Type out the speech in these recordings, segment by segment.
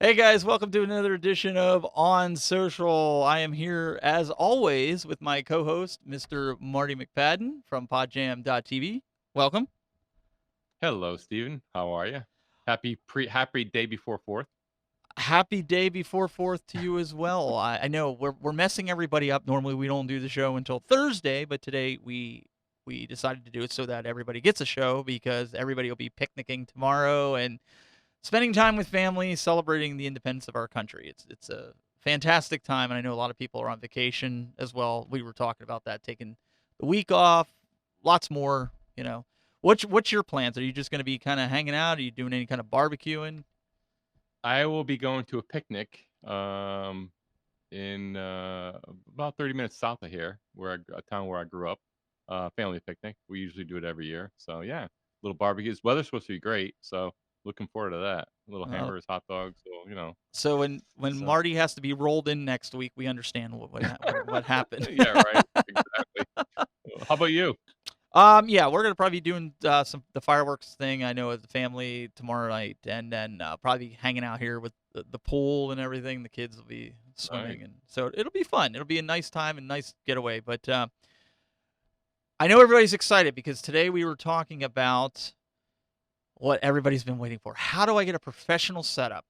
Hey guys, welcome to another edition of On Social. I am here as always with my co-host, Mr. Marty McPadden from podjam.tv. Welcome. Hello, Steven. How are you? Happy day before 4th. Happy day before 4th to you as well. I know we're messing everybody up. Normally we don't do the show until Thursday, but today we decided to do it so that everybody gets a show because everybody will be picnicking tomorrow and spending time with family, celebrating the independence of our country. It's a fantastic time, and I know a lot of people are on vacation as well. We were talking about that, taking the week off, lots more. What's your plans? Are you just going to be kind of hanging out? Are you doing any kind of barbecuing? I will be going to a picnic in about 30 minutes south of here, a town where I grew up. Family picnic. We usually do it every year. So yeah, little barbecues. Weather's supposed to be great, so looking forward to that. Little Uh, hamburgers, hot dogs. So. so when So Marty has to be rolled in next week, we understand what happened. yeah, right. Exactly. How about you? Yeah, we're gonna probably be doing some the fireworks thing. I know as a family tomorrow night, and then probably hanging out here with the pool and everything. The kids will be Nice. swimming, and so it'll be fun. It'll be a nice time and nice getaway. But I know everybody's excited because today we were talking about what everybody's been waiting for. How do I get a professional setup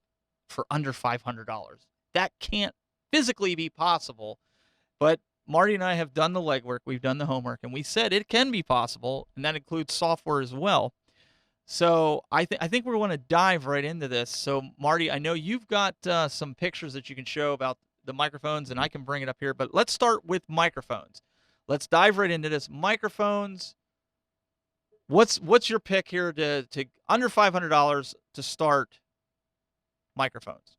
for under $500? That can't physically be possible, but Marty and I have done the legwork, we've done the homework, and we said it can be possible, and that includes software as well. So I think we're going to dive right into this. So Marty, I know you've got some pictures that you can show about the microphones, and I can bring it up here. But let's start with microphones. Let's dive right into this. Microphones. What's your pick here to under $500 to start microphones?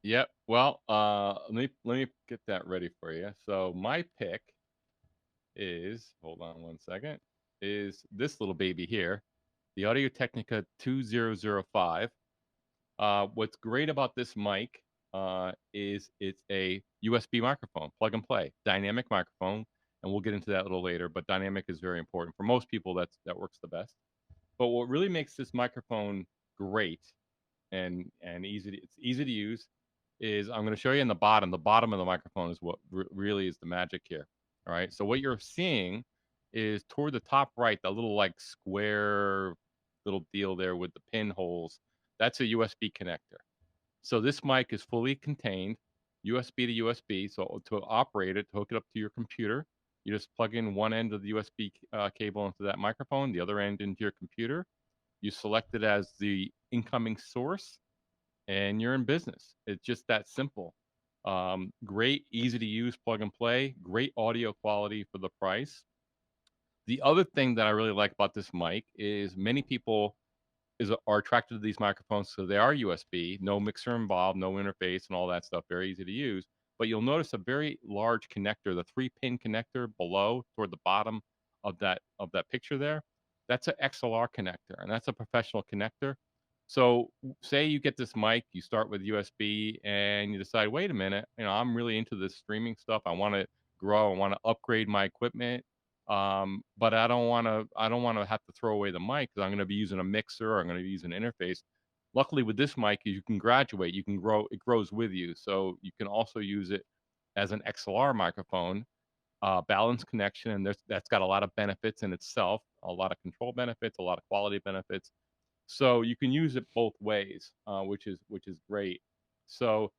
Yep. Well, let me get that ready for you. So my pick is, hold on one second, is this little baby here, the Audio Technica 2005. What's great about this mic is it's a USB microphone, plug and play, dynamic microphone, and we'll get into that a little later. But dynamic is very important for most people. That works the best. But what really makes this microphone great and it's easy to use is I'm going to show you in the bottom. The bottom of the microphone is what really is the magic here. All right. So what you're seeing is toward the top right, that little like square little deal there with the pinholes. That's a USB connector. So this mic is fully contained, USB to USB. So to operate it, to hook it up to your computer, you just plug in one end of the USB cable into that microphone, the other end into your computer. You select it as the incoming source, and you're in business. It's just that simple. Great, easy to use, plug and play, great audio quality for the price. The other thing that I really like about this mic is many people are attracted to these microphones, so they are USB, no mixer involved, no interface, and all that stuff. Very easy to use. But you'll notice a very large connector, the 3-pin connector below toward the bottom of that picture there. That's an XLR connector, and that's a professional connector. So say you get this mic, you start with USB, and you decide, wait a minute, I'm really into this streaming stuff. I want to grow. I want to upgrade my equipment. But I don't want to have to throw away the mic because I'm going to be using a mixer or I'm going to use an interface. Luckily, with this mic, you can graduate. You can grow. It grows with you, so you can also use it as an XLR microphone, balanced connection, and that's got a lot of benefits in itself, a lot of control benefits, a lot of quality benefits. So you can use it both ways, which is great. So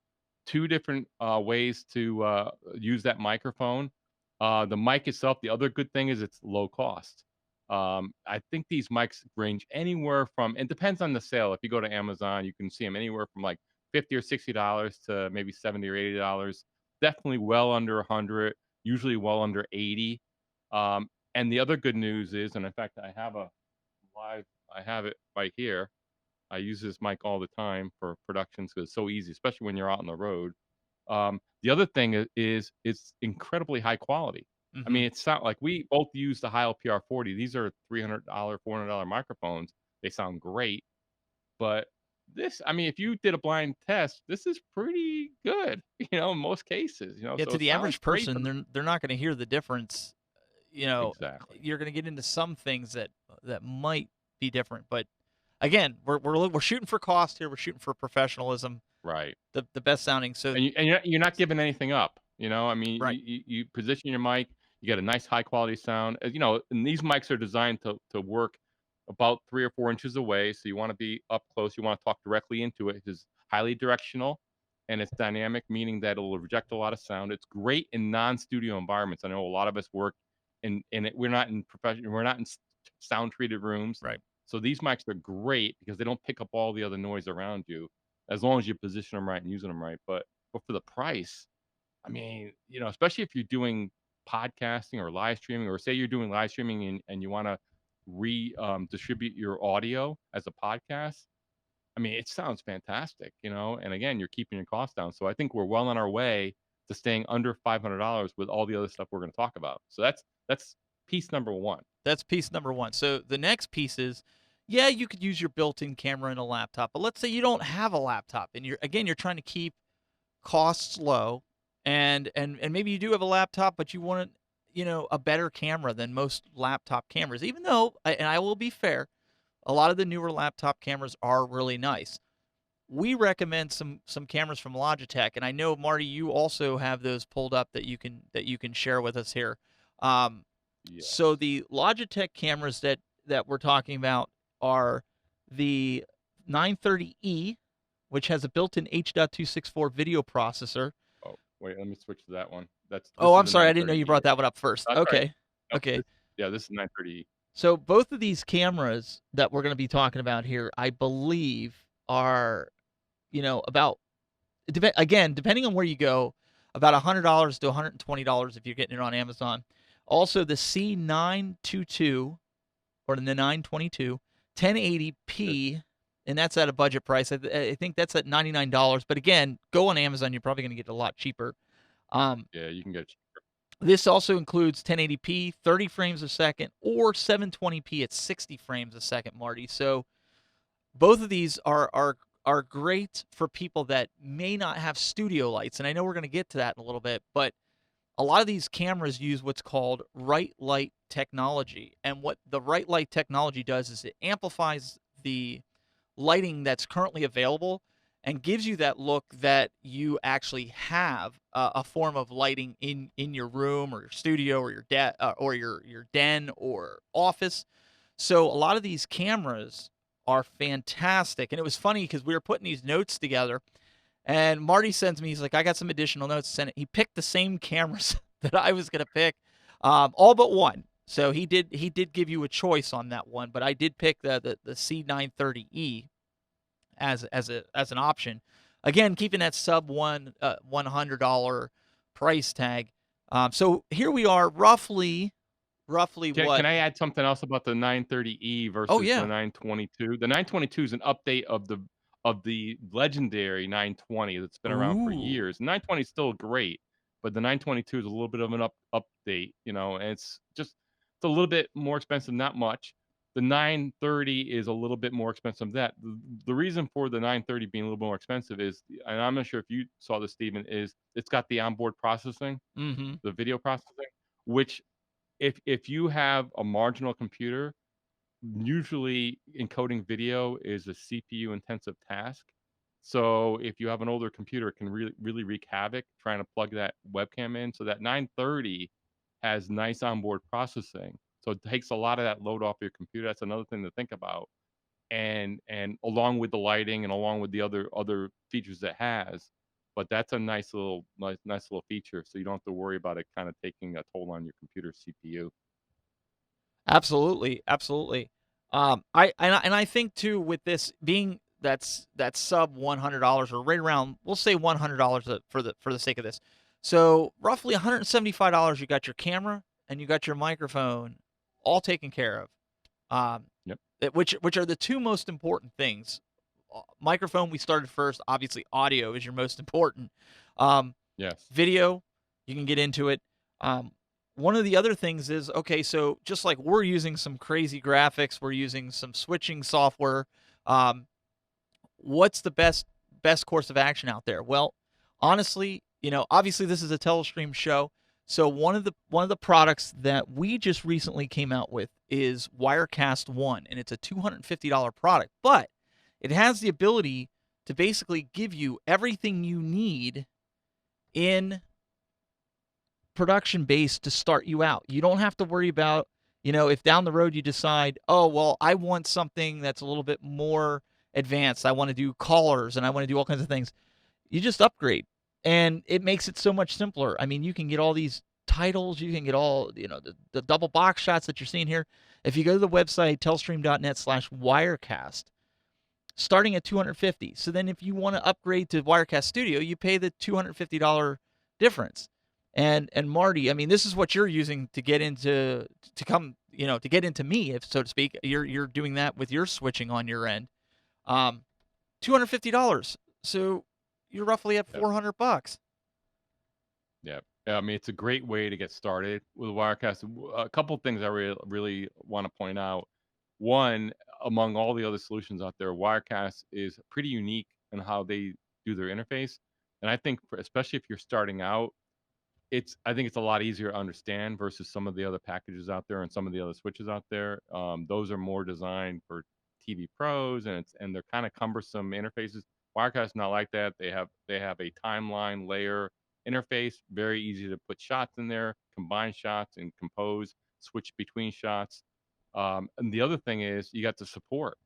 two different ways to use that microphone. The mic itself, the other good thing is it's low cost. I think these mics range anywhere from, it depends on the sale. If you go to Amazon, you can see them anywhere from like $50 or $60 to maybe $70 or $80. Definitely well under 100, usually well under 80. And the other good news is, and in fact, live, I have it right here. I use this mic all the time for productions because it's so easy, especially when you're out on the road. The other thing is it's incredibly high quality. I Mm-hmm. mean, it's not like we both use the Heil PR40. These are $300, $400 microphones. They sound great, but I mean, if you did a blind test, this is pretty good, in most cases, Yeah, so to it the sounds average great person, for the they're not going to hear the difference. You know, exactly. you're going to get into some things that might be different, but again, we're shooting for cost here. We're shooting for professionalism, Right. the best sounding. So And you're not giving anything up, I mean, right, you position your mic, you get a nice high quality sound, and these mics are designed to work about 3 or 4 inches away, so you wanna be up close, you wanna talk directly into it. It's highly directional, and it's dynamic, meaning that it'll reject a lot of sound. It's great in non-studio environments. I know a lot of us work in it, we're not in sound treated rooms, right. so these mics are great because they don't pick up all the other noise around you, as long as you position them right and using them right. But for the price, I mean, especially if you're doing podcasting or live streaming, or say you're doing live streaming and you want to distribute your audio as a podcast. I mean, it sounds fantastic. And again, you're keeping your costs down. So I think we're well on our way to staying under $500 with all the other stuff we're going to talk about. So that's piece number one. That's piece number one. So the next piece is, yeah, you could use your built-in camera in a laptop, but let's say you don't have a laptop, and you're trying to keep costs low, and maybe you do have a laptop, but you want a better camera than most laptop cameras. Even though, and I will be fair, a lot of the newer laptop cameras are really nice. We recommend some cameras from Logitech, and I know Marty, you also have those pulled up that you can share with us here. Um, so Yes. the Logitech cameras that we're talking about are the 930E, which has a built-in H.264 video processor. Oh, wait, let me switch to that one. Oh, This is I'm the sorry, I didn't know you 930E. brought that one up first. That's right. Okay, Nope. okay. Yeah, this is 930E. So both of these cameras that we're going to be talking about here, I believe, are about again, depending on where you go, about $100 to $120 if you're getting it on Amazon. Also, the C922 or the 922 This 1080p, and that's at a budget price. I think that's at $99. But again, go on Amazon, you're probably going to get it a lot cheaper. Um, Yeah, you can get this also includes 1080p, 30 frames a second, or 720p at 60 frames a second, Marty. So both of these are great for people that may not have studio lights, and I know we're going to get to that in a little bit, but a lot of these cameras use what's called right light technology, and what the right light technology does is it amplifies the lighting that's currently available and gives you that look that you actually have a form of lighting in your room or your studio or your den or office. So a lot of these cameras are fantastic. And it was funny because we were putting these notes together, and Marty sends me, he's like, I got some additional notes to send it. He picked the same cameras that I was gonna pick, all but one. So he did give you a choice on that one, but I did pick the C930E as an option. Again, keeping that sub $100 price tag. So here we are, roughly Can what? I add something else about the 930E Oh versus the yeah. 922? The 922 is an update of the legendary 920 that's been around for Ooh. years. 920 is still great, but the 922 is a little bit of an update, and it's a little bit more expensive, not much. The 930 is a little bit more expensive than that. The reason for the 930 being a little more expensive is, and I'm not sure if you saw this, Steven, is it's got the onboard processing, Mm-hmm. the video processing, which if you have a marginal computer, usually encoding video is a CPU intensive task. So if you have an older computer, it can really wreak havoc trying to plug that webcam in. So that 930 has nice onboard processing. So it takes a lot of that load off your computer. That's another thing to think about. And along with the lighting and along with the other features it has. But that's a nice little feature. So you don't have to worry about it kind of taking a toll on your computer CPU. Absolutely, absolutely. I think too, with this being that's sub $100 or right around, we'll say $100 for the sake of this. So roughly $175, you got your camera and you got your microphone, all taken care of. Um, Yep. which are the two most important things. Microphone, we started first. Obviously, audio is your most important. Um, Yes. Video, you can get into it. Um, One of the other things is, okay, so just like we're using some crazy graphics, we're using some switching software. Um, what's the best course of action out there? Well, honestly, obviously this is a Telestream show, So one of the products that we just recently came out with is Wirecast One, and it's a $250 product, but it has the ability to basically give you everything you need in production base to start you out. You don't have to worry about, if down the road you decide, oh, well, I want something that's a little bit more advanced. I want to do callers and I want to do all kinds of things. You just upgrade. And it makes it so much simpler. I mean, you can get all these titles, you can get all, the double box shots that you're seeing here. If you go to the website, telestream.net/wirecast, starting at 250. So then if you want to upgrade to Wirecast Studio, you pay the $250 difference. And Marty, I mean, this is what you're using to get into to get into me, if so to speak. You're doing that with your switching on your end. Um, $250. So you're roughly at Yep. $400. Yep. Yeah, I mean, it's a great way to get started with Wirecast. A couple things I really want to point out. One, among all the other solutions out there, Wirecast is pretty unique in how they do their interface. And I think, especially if you're starting out, I think it's a lot easier to understand versus some of the other packages out there and some of the other switches out there. Those are more designed for TV pros, and they're kind of cumbersome interfaces. Wirecast is not like that. They have a timeline layer interface, very easy to put shots in there, combine shots, and compose, switch between shots. And the other thing is you got the support.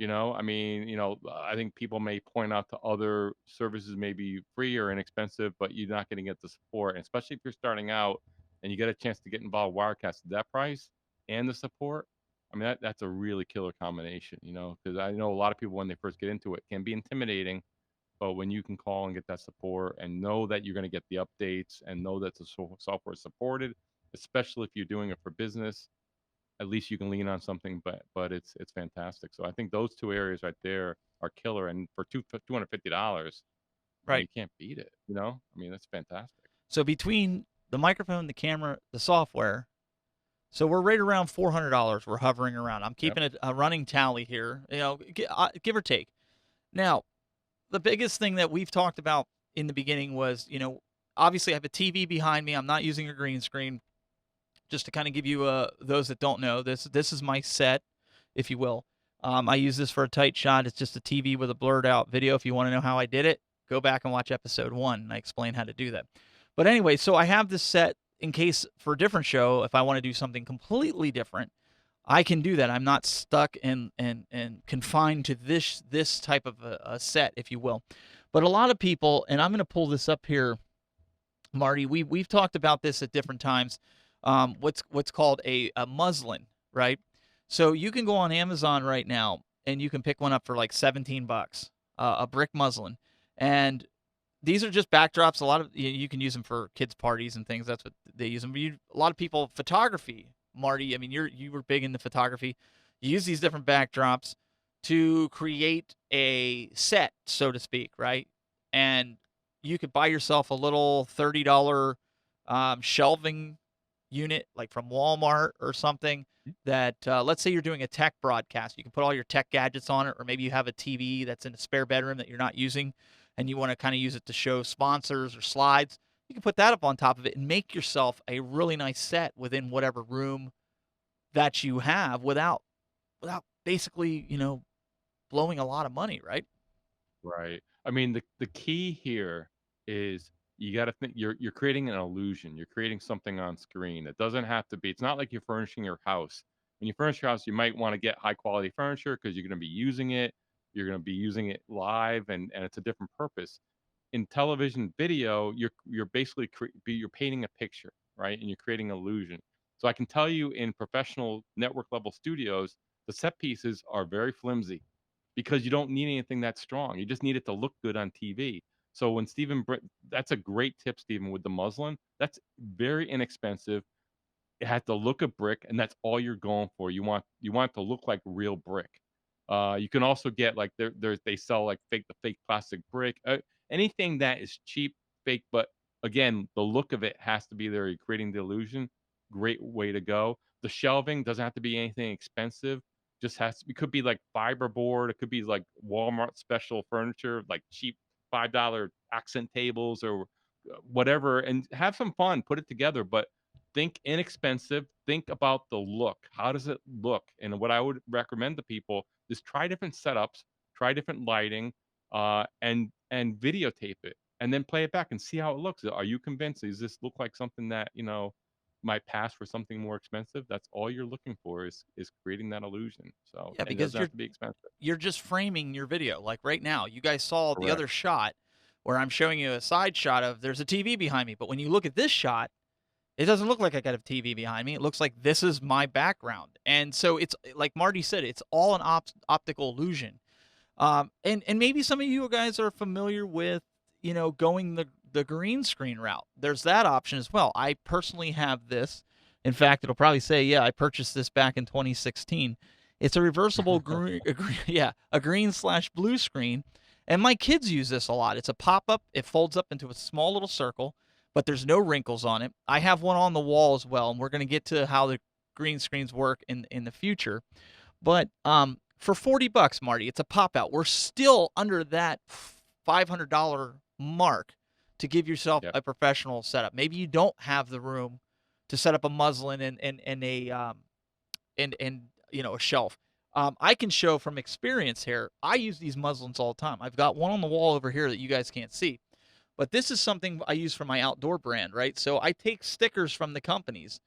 I mean, I think people may point out to other services may be free or inexpensive, but you're not going to get the support. And especially if you're starting out and you get a chance to get involved with Wirecast at that price and the support. I mean, that's a really killer combination, because I know a lot of people when they first get into it can be intimidating, but when you can call and get that support and know that you're going to get the updates and know that the software is supported, especially if you're doing it for business, at least you can lean on something, but it's fantastic. So I think those two areas right there are killer, and for $250, I mean, Right. you can't beat it. I mean, that's fantastic. So between the microphone, the camera, the software, so we're right around $400. We're hovering around. I'm Yep. keeping a running tally here, give or take. Now, the biggest thing that we've talked about in the beginning was, obviously I have a TV behind me. I'm not using a green screen. Just to kind of give you those that don't know, this is my set, if you will. I use this for a tight shot. It's just a TV with a blurred out video. If you want to know how I did it, go back and watch episode 1, and I explain how to do that. But anyway, so I have this set in case for a different show, if I want to do something completely different, I can do that. I'm not stuck and confined to this type of a set, if you will. But a lot of people, and I'm going to pull this up here, Marty. We've talked about this at different times. What's called a muslin, right? So you can go on Amazon right now and you can pick one up for like $17, a brick muslin, and these are just backdrops. A lot of you can use them for kids' parties and things. That's what they use them. A lot of people photography, Marty. I mean, you were big into photography. You use these different backdrops to create a set, so to speak, right? And you could buy yourself a little $30 shelving unit, like from Walmart or something. That let's say you're doing a tech broadcast, you can put all your tech gadgets on it, or maybe you have a TV that's in a spare bedroom that you're not using, and you want to kind of use it to show sponsors or slides. You can put that up on top of it and make yourself a really nice set within whatever room that you have without basically blowing a lot of money, right? Right. I mean, the key here is you got to think you're creating an illusion. You're creating something on screen. It doesn't have to be. It's not like you're furnishing your house. When you furnish your house, you might want to get high quality furniture because you're going to be using it. You're going to be using it live, and it's a different purpose. In television video, you're basically you're painting a picture, right? And you're creating illusion. So I can tell you, in professional network level studios, the set pieces are very flimsy because you don't need anything that strong. You just need it to look good on TV. So when that's a great tip, Stephen, with the muslin. That's very inexpensive. It had the look of brick, and that's all you're going for. You want it to look like real brick. You can also get like they sell like the fake plastic brick. Anything that is cheap, fake, but again, the look of it has to be there. You're creating the illusion. Great way to go. The shelving doesn't have to be anything expensive. Just it could be like fiberboard. It could be like Walmart special furniture, like cheap $5 accent tables or whatever, and have some fun, put it together, but think inexpensive, think about the look. How does it look? And what I would recommend to people is try different setups, try different lighting, and videotape it, and then play it back and see how it looks. Are you convinced? Does this look like something that, might pass for something more expensive? That's all you're looking for is creating that illusion. So, Yeah, and it because doesn't have to be expensive. you're just framing your video. Like right now, you guys saw the Correct. other shot where I'm showing you a side shot of there's a TV behind me, but when you look at this shot, it doesn't look like I got a TV behind me. It looks like this is my background. And so it's like Marty said, it's all an optical illusion. And maybe some of you guys are familiar with, going the green screen route. There's that option as well. I personally have this. In fact, it'll probably say, yeah, I purchased this back in 2016. It's a reversible green, yeah, a green/blue screen. And my kids use this a lot. It's a pop-up. It folds up into a small little circle, but there's no wrinkles on it. I have one on the wall as well, and we're going to get to how the green screens work in the future. But for 40 bucks, Marty, it's a pop out. We're still under that $500 mark to give yourself Yep. a professional setup. Maybe you don't have the room to set up a muslin and a and a shelf. I can show from experience here. I use these muslins all the time. I've got one on the wall over here that you guys can't see. But this is something I use for my outdoor brand, right? So I take stickers from the companies,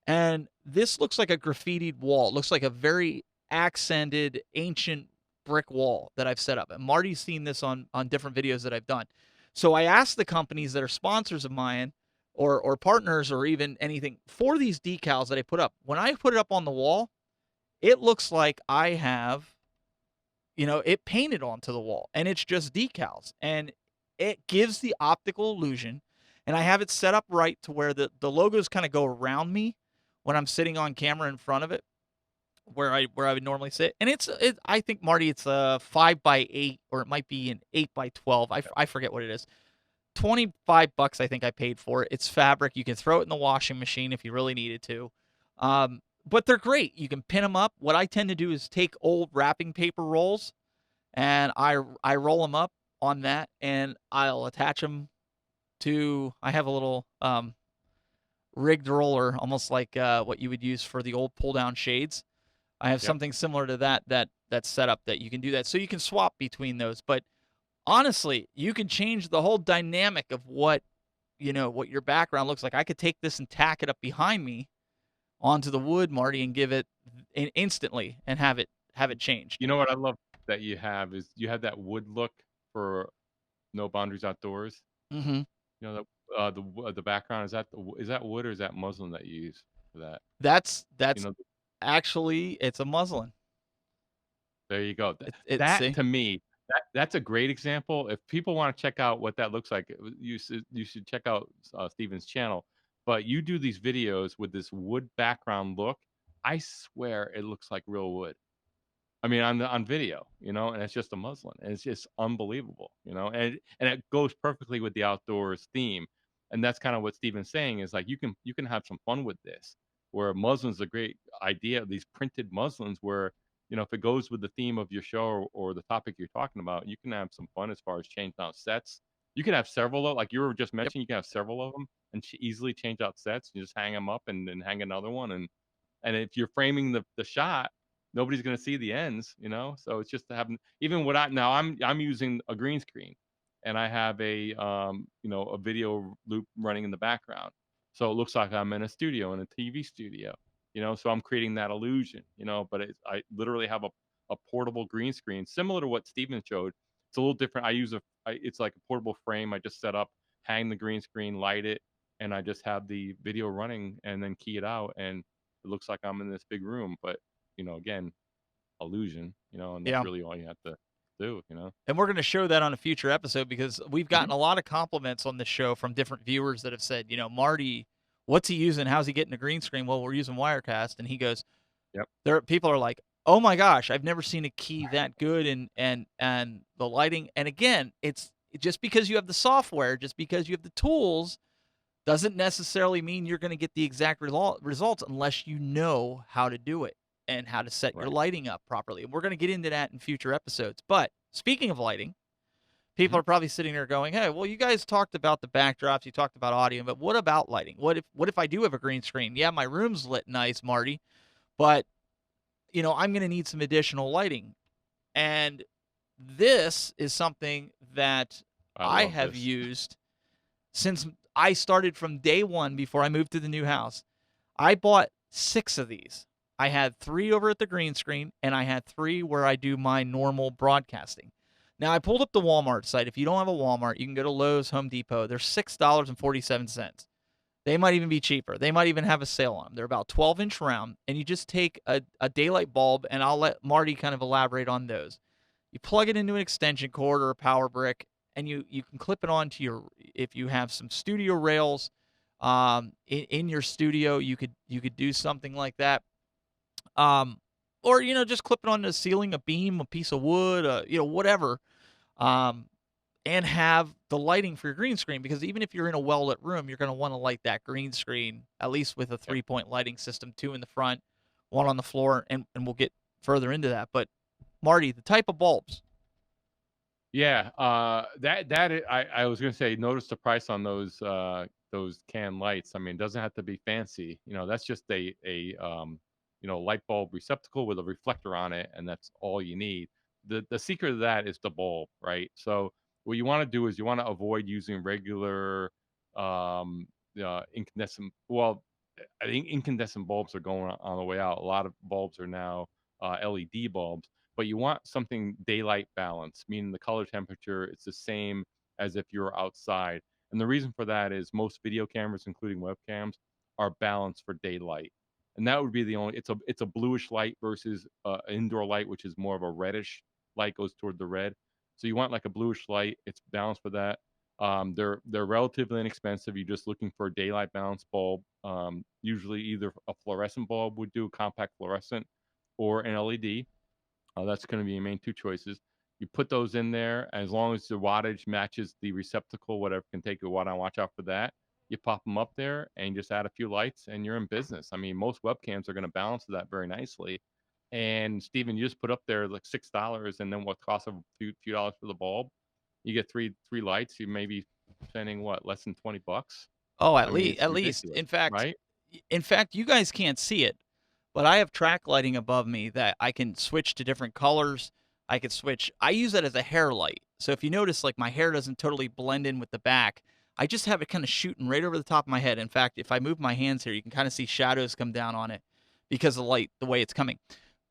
and this looks like a graffitied wall. It looks like a very accented ancient brick wall that I've set up. And Marty's seen this on different videos that I've done. So I asked the companies that are sponsors of mine or partners or even anything for these decals that I put up. When I put it up on the wall, it looks like I have, it painted onto the wall and it's just decals. And it gives the optical illusion. And I have it set up right to where the logos kind of go around me when I'm sitting on camera in front of it, where I would normally sit. And I think Marty, it's a 5x8 or it might be an 8x12. I forget what it is. 25 bucks I think I paid for it. It's fabric. You can throw it in the washing machine if you really needed to. But they're great. You can pin them up. What I tend to do is take old wrapping paper rolls and I roll them up on that and I'll attach them to. I have a little rigged roller, almost like what you would use for the old pull down shades. I have Yep. something similar to that setup that you can do that, so you can swap between those. But honestly, you can change the whole dynamic of what your background looks like. I could take this and tack it up behind me onto the wood, Marty, and give it instantly and have it changed. You know what I love that you have is you have that wood look for No Boundaries Outdoors. Hmm. You know, the background, is that wood or is that muslin that you use for that? You That's know, actually it's a muslin. there you go. It's That see. to me, that's a great example. If people wanna check out what that looks like, you should check out, Steven's channel. But you do these videos with this wood background look, I swear it looks like real wood. I mean, on video, and it's just a muslin, and it's just unbelievable, and it goes perfectly with the outdoors theme, and that's kinda what Steven's saying is, like, you can have some fun with this, where muslin's a great idea, these printed muslins where, if it goes with the theme of your show or the topic you're talking about, you can have some fun as far as changing out sets. You can have several of like you were just Yep. mentioning, you can have several of them and easily change out sets, you just hang them up and then hang another one, and if you're framing the shot, nobody's gonna see the ends, So it's just to have even what I now I'm using a green screen, and I have a video loop running in the background, so it looks like I'm in a studio in a TV studio, So I'm creating that illusion, But I literally have a portable green screen similar to what Steven showed. It's a little different. It's like a portable frame. I just set up, hang the green screen, light it, and I just have the video running and then key it out and it looks like I'm in this big room, but again, illusion, and that's Yeah. really all you have to do. And we're going to show that on a future episode because we've gotten Mhm. a lot of compliments on this show from different viewers that have said, Marty, what's he using? How's he getting a green screen? Well, we're using Wirecast, and he goes, Yep. people are like, oh my gosh, I've never seen a key that good, and the lighting. And again, it's just because you have the software, just because you have the tools, doesn't necessarily mean you're going to get the exact results unless you know how to do it and how to set your Right. lighting up properly. And we're going to get into that in future episodes. But speaking of lighting, People Mhm. are probably sitting there going, "Hey, well, you guys talked about the backdrops, you talked about audio, but what about lighting? What if I do have a green screen? Yeah, my room's lit nice, Marty, but I'm going to need some additional lighting." And this is something that I I love have this. used since I started from day 1 before I moved to the new house. I bought 6 of these. I had 3 over at the green screen, and I had 3 where I do my normal broadcasting. Now, I pulled up the Walmart site. If you don't have a Walmart, you can go to Lowe's, Home Depot. They're $6.47. They might even be cheaper. They might even have a sale on them. They're about 12-inch round, and you just take a daylight bulb, and I'll let Marty kind of elaborate on those. You plug it into an extension cord or a power brick, and you can clip it onto your, if you have some studio rails in your studio, you could do something like that. Um, or just clip it onto the ceiling, a beam, a piece of wood, whatever. Um, and have the lighting for your green screen, because even if you're in a well lit room, you're going to want to light that green screen at least with a Yeah. 3-point lighting system, 2 in the front, 1 on the floor, and we'll get further into that. But Marty, the type of bulbs. Yeah, I was gonna say, notice the price on those can lights. I mean, it doesn't have to be fancy, that's just a light bulb receptacle with a reflector on it, and that's all you need. The secret of that is the bulb, right? So, what you wanna do is you wanna avoid using regular, um, incandescent I think incandescent bulbs are going on the way out. A lot of bulbs are now, LED bulbs, but you want something daylight balance, meaning the color temperature is the same as if you're outside. And the reason for that is most video cameras, including webcams, are balanced for daylight. And that would be the only it's a bluish light versus indoor light, which is more of a reddish light, goes toward the red. So you want like a bluish light, it's balanced for that. They're relatively inexpensive. You're just looking for a daylight balance bulb. Usually either a fluorescent bulb would do, compact fluorescent, or an LED. That's going to be your main two choices. You put those in there as long as the wattage matches the receptacle, whatever can take a watt on. Watch out for that. You pop them up there and just add a few lights, and you're in business. I mean, most webcams are going to balance that very nicely. And Steven, you just put up there like $6, and then what costs a few dollars for the bulb? You get three lights. You may be spending what, less than $20? Oh, I mean, it's at least. ridiculous, right? In fact, you guys can't see it, but I have track lighting above me that I can switch to different colors. I could switch. I use that as a hair light. So if you notice, like, my hair doesn't totally blend in with the back, I just have it kind of shooting right over the top of my head. In fact, if I move my hands here, you can kind of see shadows come down on it because of the light, the way it's coming.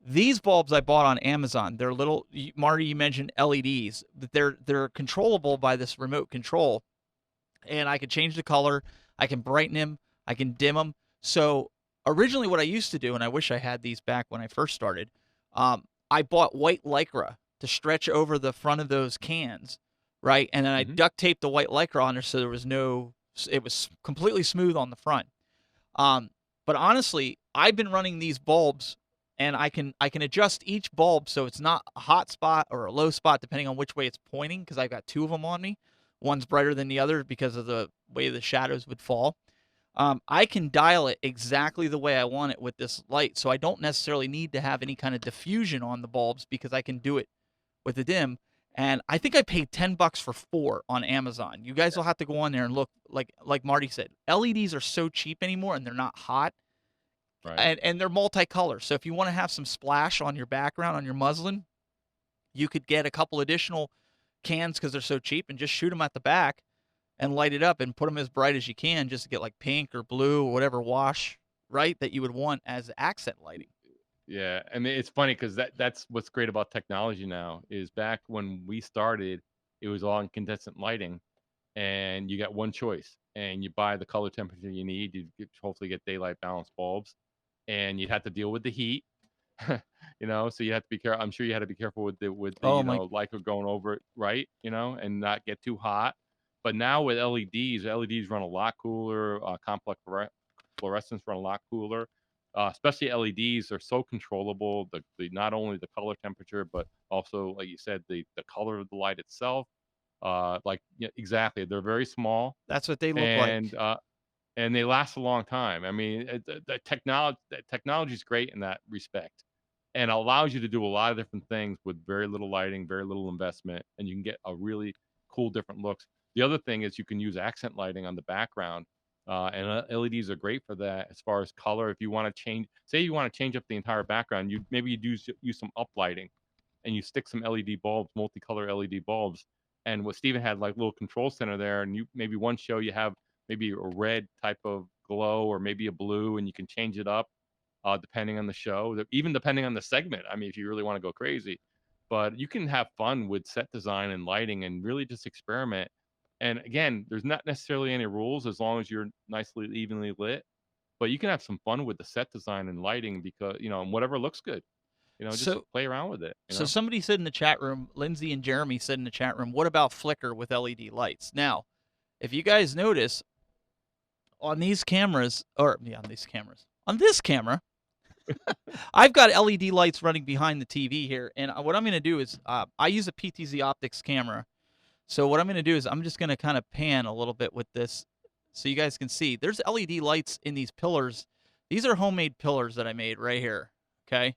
These bulbs I bought on Amazon. They're little. Marty, you mentioned LEDs, but they're controllable by this remote control, and I can change the color. I can brighten them. I can dim them. So originally, what I used to do, and I wish I had these back when I first started, I bought white lycra to stretch over the front of those cans, right? And then I Hmm. duct taped the white lycra on there so there was no. It was completely smooth on the front. Um, but honestly, I've been running these bulbs, and I can adjust each bulb so it's not a hot spot or a low spot depending on which way it's pointing, because I've got 2 of them on me. One's brighter than the other because of the way the shadows would fall. I can dial it exactly the way I want it with this light, so I don't necessarily need to have any kind of diffusion on the bulbs because I can do it with the dim. And I think I paid $10 for 4 on Amazon. You guys will have to go on there and look. Like Marty said, LEDs are so cheap anymore, and they're not hot, Right. and they're multicolor. So if you want to have some splash on your background on your muslin, you could get a couple additional cans because they're so cheap, and just shoot them at the back and light it up and put them as bright as you can, just to get like pink or blue or whatever wash, right, that you would want as accent lighting. Yeah, I mean, it's funny because that's what's great about technology now, is back when we started, it was all incandescent lighting, and you got one choice, and you buy the color temperature you need, hopefully get daylight balance bulbs, and you'd have to deal with the heat, so you have to be careful. I'm sure you had to be careful with the, Oh my. light going over it, right, and not get too hot. But now with LEDs run a lot cooler, complex fluorescents run a lot cooler, especially LEDs are so controllable. The not only the color temperature, but also, like you said, the color of the light itself. Like, yeah, exactly, they're very small, That's what they look and like. they last a long time. I mean, the technology is great in that respect, and allows you to do a lot of different things with very little lighting, very little investment, and you can get a really cool different looks. The other thing is you can use accent lighting on the background, and LEDs are great for that as far as color. If you want to change, say you want to change up the entire background, you maybe you use some uplighting and you stick some LED bulbs, multicolor LED bulbs. And what Steven had like little control center there, and you maybe one show you have maybe a red type of glow or maybe a blue, and you can change it up depending on the show, even depending on the segment. I mean, if you really want to go crazy, but you can have fun with set design and lighting and really just experiment. And again, there's not necessarily any rules as long as you're nicely evenly lit, but you can have some fun with the set design and lighting because, and whatever looks good, just So play around with it. somebody said in the chat room, Lindsay and Jeremy said in the chat room, what about flicker with LED lights? Now, if you guys notice on these cameras, or yeah, on this camera, I've got LED lights running behind the TV here, and what I'm going to do is I use a PTZ optics camera. So what I'm going to do is I'm just going to kind of pan a little bit with this so you guys can see. There's LED lights in these pillars. These are homemade pillars that I made right here. Okay,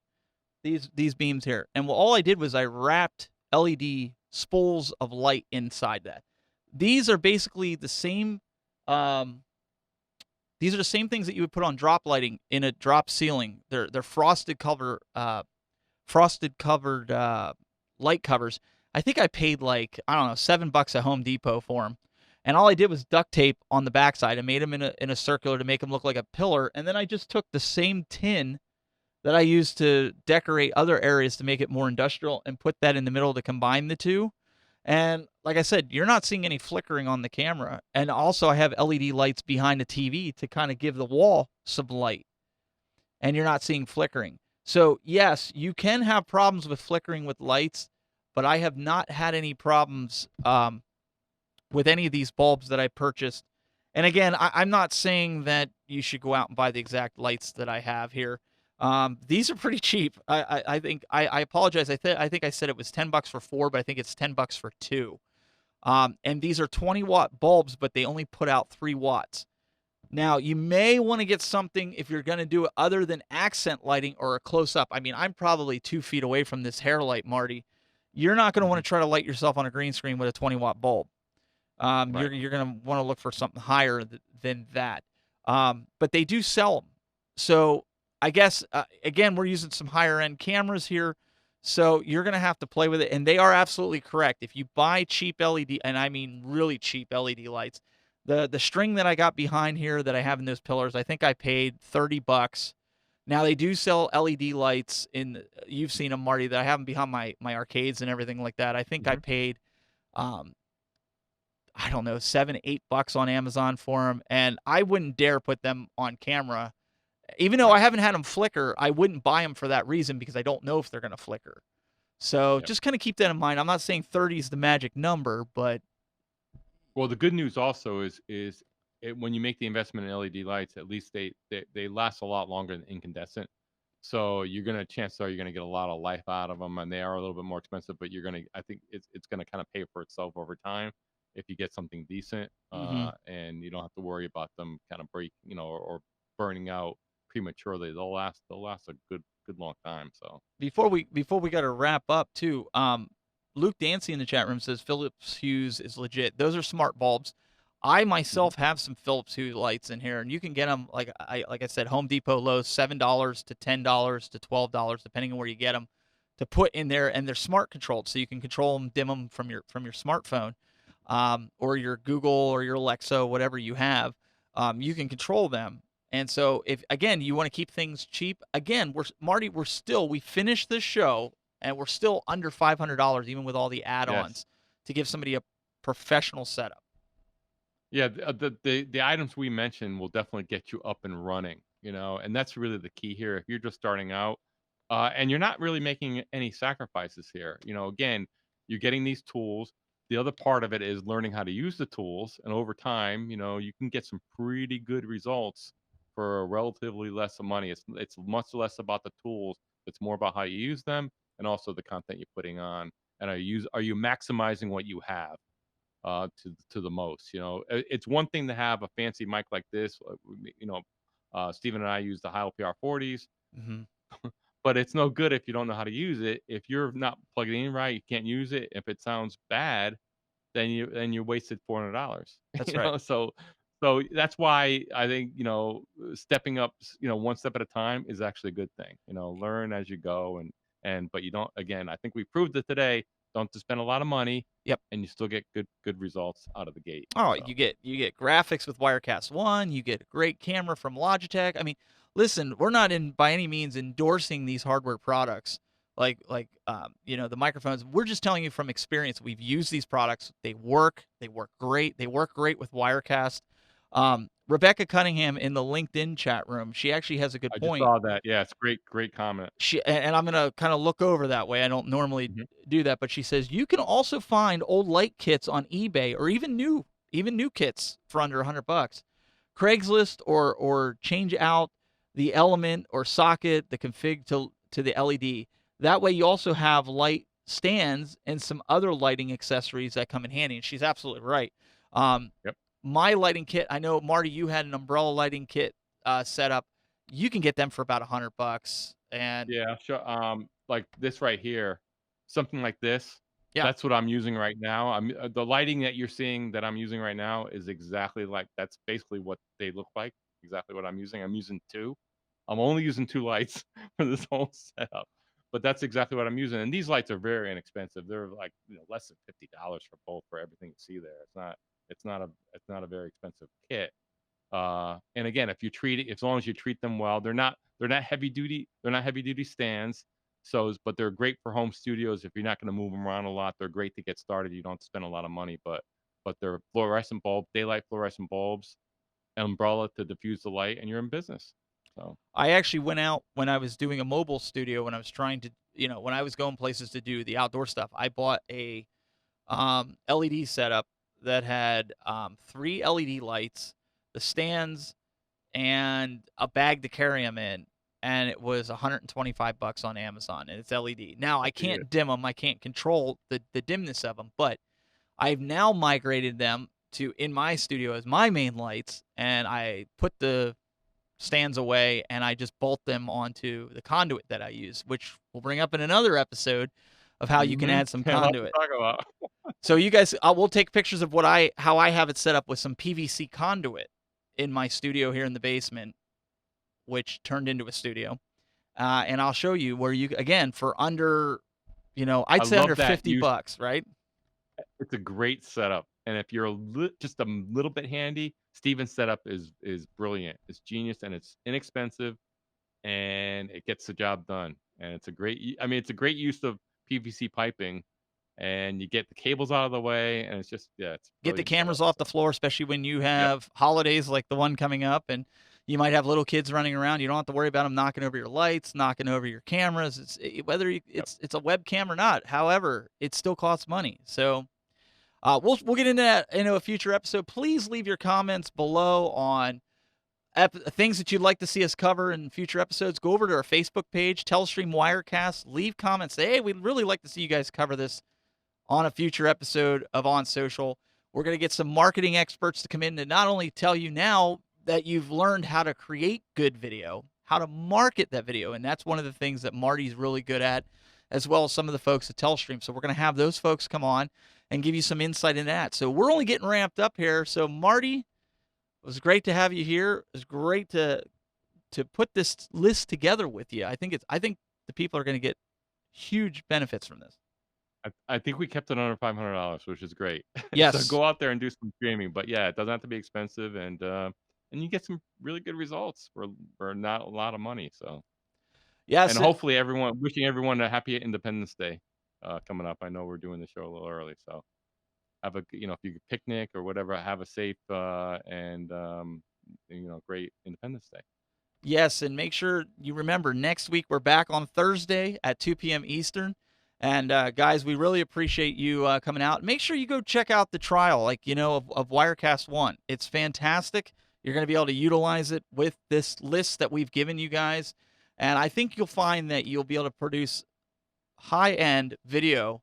these beams here, and all I did was I wrapped LED spools of light inside that. These are basically the same. Um, these are the same things that you would put on drop lighting in a drop ceiling. They're frosted covered light covers. I think I paid like, I don't know, $7 at Home Depot for them. And all I did was duct tape on the backside. I made them in a circular to make them look like a pillar. And then I just took the same tin that I used to decorate other areas to make it more industrial and put that in the middle to combine the two. And like I said, you're not seeing any flickering on the camera. And also I have LED lights behind the TV to kind of give the wall some light. And you're not seeing flickering. So yes, you can have problems with flickering with lights, but I have not had any problems with any of these bulbs that I purchased. And again, I'm not saying that you should go out and buy the exact lights that I have here. These are pretty cheap. I think I apologize. I think I said it was $10 for four, but I think it's $10 for two. And these are 20-watt bulbs, but they only put out 3 watts. Now, you may want to get something if you're going to do it other than accent lighting or a close up. I mean, I'm probably 2 feet away from this hair light, Marty. You're not going to want Mhm. to try to light yourself on a green screen with a 20-watt bulb. Right. You're going to want to look for something higher than that. But they do sell them. So I guess, again, we're using some higher end cameras here. So you're going to have to play with it. And they are absolutely correct. If you buy cheap LED, and I mean really cheap LED lights, the string that I got behind here that I have in those pillars, I think I paid $30. Now they do sell LED lights you've seen them, Marty, that I have them behind my arcades and everything like that. I think I Mhm. paid um, I don't know, $7, $8 on Amazon for them, and I wouldn't dare put them on camera. Even though I Right. haven't had them flicker, I wouldn't buy them for that reason because I don't know if they're going to flicker. So Yep. just kind of keep that in mind. I'm not saying 30 is the magic number, but Well, the good news also is when you make the investment in LED lights, at least they last a lot longer than incandescent. So chances are you're gonna get a lot of life out of them, and they are a little bit more expensive, but I think it's gonna kind of pay for itself over time if you get something decent, mhm. and you don't have to worry about them kind of or burning out prematurely. They'll last a good long time. So. Before we got to wrap up too, Luke Dancy in the chat room says Philips Hughes is legit. Those are smart bulbs. I Mhm. myself have some Philips Hue lights in here, and you can get them like I said, Home Depot Lowe's, $7 to $10 to $12, depending on where you get them, to put in there, and they're smart controlled, so you can control them, dim them from your smartphone, or your Google or your Alexa, whatever you have. You can control them, and so if again you want to keep things cheap, again we finished this show and we're still under $500 even with all the Yes. add-ons to give somebody a professional setup. Yeah, the items we mentioned will definitely get you up and running, and that's really the key here. If you're just starting out, and you're not really making any sacrifices here, again, you're getting these tools. The other part of it is learning how to use the tools, and over time, you can get some pretty good results for relatively less of money. It's much less about the tools. It's more about how you use them and also the content you're putting on. And are you maximizing what you have? To the most. It's one thing to have a fancy mic like this. Steven and I use the Heil PR40s, Mm-hmm. but it's no good if you don't know how to use it. If you're not plugged in right, you can't use it. If it sounds bad, then you wasted $400. That's You right. know, so that's why I think, stepping up, one step at a time is actually a good thing. Learn as you go, but you don't, again, I think we proved it today. Don't have to spend a lot of money, Yep. and you still get good results out of the gate. Oh, So you get graphics with Wirecast One. You get a great camera from Logitech. I mean, listen, we're not in by any means endorsing these hardware products the microphones. We're just telling you from experience. We've used these products. They work. They work great. They work great with Wirecast. Rebecca Cunningham in the LinkedIn chat room. She actually has a good I just point. saw that. Yeah, it's great comment. And I'm gonna kind of look over that way. I don't normally Mhm. do that, but she says you can also find old light kits on eBay or even new kits for under $100. Craigslist or change out the element or socket, the config to the LED. That way you also have light stands and some other lighting accessories that come in handy. And she's absolutely right. Um, Yep. my lighting kit, I know Marty, you had an umbrella lighting kit set up. You can get them for about $100, and Yeah, sure. Like this right here, something like this. yeah, That's what I'm using right now. The lighting that you're seeing that I'm using right now is exactly like that's basically what they look like. Exactly what I'm using. I'm using two. I'm only using two lights for this whole setup, but that's exactly what I'm using. And these lights are very inexpensive. They're like less than $50 for both for everything you see there. It's not a very expensive kit. And again, if you treat it, as long as you treat them well, they're not heavy duty. They're not heavy duty stands. But they're great for home studios. If you're not going to move them around a lot, they're great to get started. You don't have to spend a lot of money, but they're fluorescent bulb, daylight fluorescent bulbs, umbrella to diffuse the light, and you're in business. So I actually went out when I was doing a mobile studio when I was trying to, when I was going places to do the outdoor stuff. I bought a LED setup that had three LED lights, the stands, and a bag to carry them in, and it was $125 on Amazon, and it's LED. Now I good for you. can't dim them, I can't control the dimness of them, but I've now migrated them to in my studio as my main lights, and I put the stands away and I just bolt them onto the conduit that I use, which we'll bring up in another episode of how you can Mm-hmm. add some A lot to conduit. talk about. So you guys, we'll take pictures of how I have it set up with some PVC conduit in my studio here in the basement, which turned into a studio. And I'll show you where you again for under, I I'd say under love that use. $50, right? It's a great setup, and if you're just a little bit handy, Steven's setup is brilliant. It's genius, and it's inexpensive, and it gets the job done. And it's a great use of PVC piping, and you get the cables out of the way, and it's a Get the brilliant setup. cameras off the So, floor, especially when you yep, have holidays like the one coming up, and you might have little kids running around. You don't have to worry about them knocking over your lights, knocking over your cameras. Whether yep. it's a webcam or not. However, it still costs money. So we'll get into that in a future episode. Please leave your comments below on things that you'd like to see us cover in future episodes. Go over to our Facebook page, Telestream Wirecast. Leave comments. Say, hey, we'd really like to see you guys cover this on a future episode of On Social. We're going to get some marketing experts to come in to not only tell you now that you've learned how to create good video, how to market that video. And that's one of the things that Marty's really good at, as well as some of the folks at Telestream. So we're going to have those folks come on and give you some insight into that. So we're only getting ramped up here. So Marty, it was great to have you here. It was great to put this list together with you. I think the people are going to get huge benefits from this. I think we kept it under $500, which is great. So Yes. go out there and do some streaming. But yeah, it doesn't have to be expensive, and you get some really good results for not a lot of money. So. And Yes. hopefully wishing everyone a happy Independence Day, coming up. I know we're doing the show a little early, so if you could picnic or whatever, have a safe, great Independence Day. Yes, and make sure you remember next week we're back on Thursday at 2 p.m. Eastern. And guys, we really appreciate you coming out. Make sure you go check out the trial, of Wirecast One. It's fantastic. You're going to be able to utilize it with this list that we've given you guys, and I think you'll find that you'll be able to produce high-end video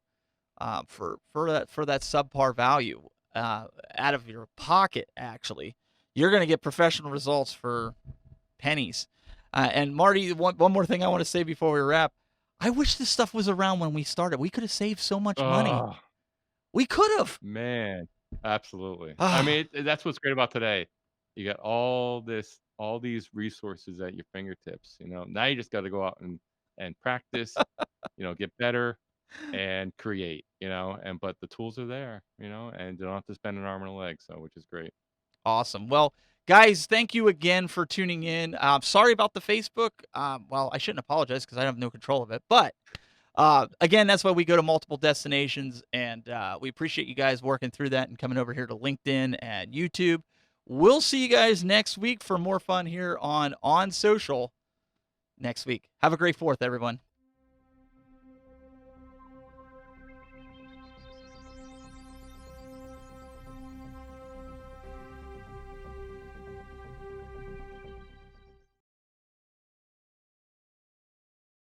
for that subpar value out of your pocket. Actually, you're going to get professional results for pennies. And Marty, one more thing I want to say before we wrap. I wish this stuff was around when we started. We could have saved so much money. Ugh. We could have. Man, absolutely. I Ah, mean, that's what's great about today. You got all these resources at your fingertips, you know? Now you just gotta go out and practice, get better and create, but the tools are there, and you don't have to spend an arm and a leg, so which is great. awesome. Well, guys, thank you again for tuning in. Sorry about the Facebook. Well, I shouldn't apologize because I have no control of it. But again, that's why we go to multiple destinations, and we appreciate you guys working through that and coming over here to LinkedIn and YouTube. We'll see you guys next week for more fun here on Social next week. Have a great 4th, everyone.